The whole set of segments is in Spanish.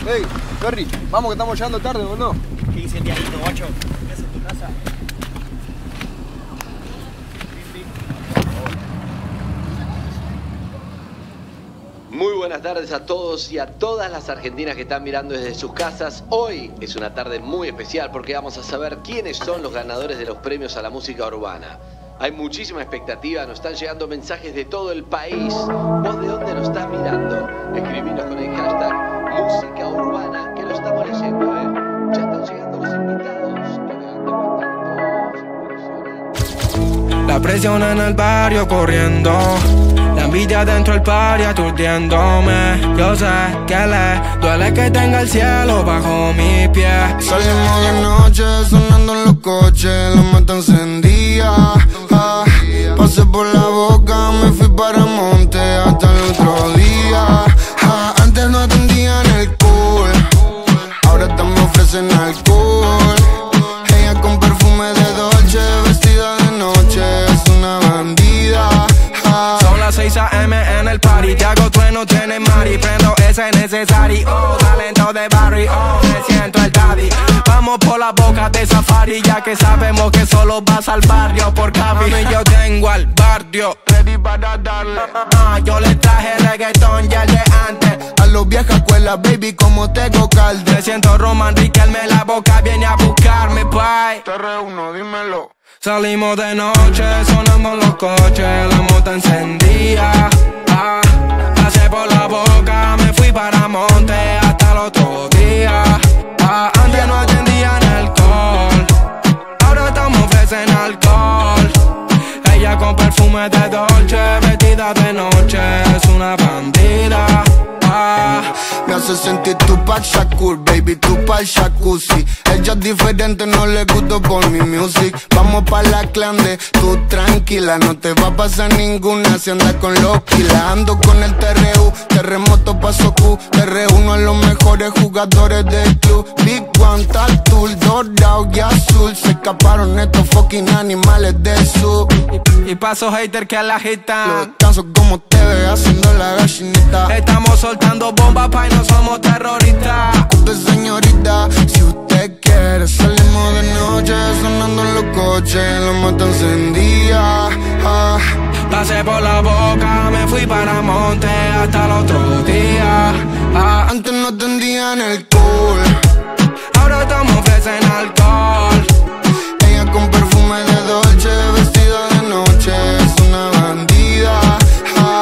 Hey, Ferry, vamos que estamos llegando tarde, ¿o no? ¿Qué dice el diablito, guacho? ¿Qué haces en tu casa? Muy buenas tardes a todos y a todas las argentinas que están mirando desde sus casas. Hoy es una tarde muy especial porque vamos a saber quiénes son los ganadores de los premios a la música urbana. Hay muchísima expectativa, nos están llegando mensajes de todo el país. ¿Vos de dónde nos estás mirando? Escribinos con el hashtag música urbana, que lo estamos leyendo, Ya están llegando los invitados. La presión en el barrio corriendo, la envidia dentro del party aturdiéndome. Yo sé que le duele que tenga el cielo bajo mis pies. Salimos de noche sonando en los coches, la mata encendía. Pasé por la boca, me fui para Monte hasta el otro día. Antes no atendían el cool, ahora me ofrecen alcohol. Ella con perfume de Dolce, vestida de noche, es una bandida. Son las 6 AM en el party, te hago trueno, tiene mari. Prendo ese necesario, talento de barrio, me siento el daddy. Vamos por la boca de safari, ya que sabemos que solo vas al barrio por Cavi. Mami, yo tengo al barrio ready para darle. Yo le traje reggaetón ya el de antes. A los viejas escuelas, baby, como tengo calde. Me siento Roman Riquelme, la boca viene a buscarme, bye. Te reúno, dímelo. Salimos de noche, sonamos los coches, la moto encendía. Pasé por la boca, me fui para Monte hasta el otro día. Antes no atendían alcohol, ahora estamos ofrecen alcohol. Ella con perfume de Dolce, vestida de noche, es una bandida. Me hace sentir Tupac Shakur, baby, Tupac jacuzzi. Ella es diferente, no le gusto por mi music. Vamos pa' la clande, tú tranquila, no te va a pasar ninguna si andas con los kilas. Ando con el TRU, terremoto paso Q. Te reúno a los mejores jugadores del club. Big One, Tatul, dorado y azul. Se escaparon estos fucking animales del sur. Y paso hater que la agitan. Lo descanso como te ve haciendo la gallinita. Estamos soltando bombas, pa' y no somos terroristas. Usted, señorita, si usted quiere, salimos de noche sonando en los coches, la mata encendía. Pasé por la boca, me fui para Monte hasta el otro día. Antes no atendían el cool, ahora estamos ofrecen alcohol. Ella con perfume de Dolce, vestida de noche, es una bandida.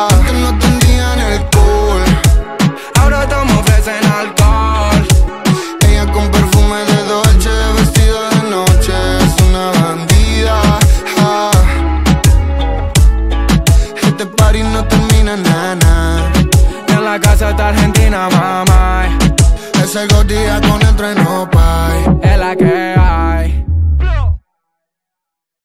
Antes no atendían el cool, ahora estamos ofrecen alcohol. Ella con perfume de Dolce, vestida de noche, es una bandida. Este party no termina nada. En la casa está Argentina, mamá. Ese gordilla con el trueno, pay. Es la que hay.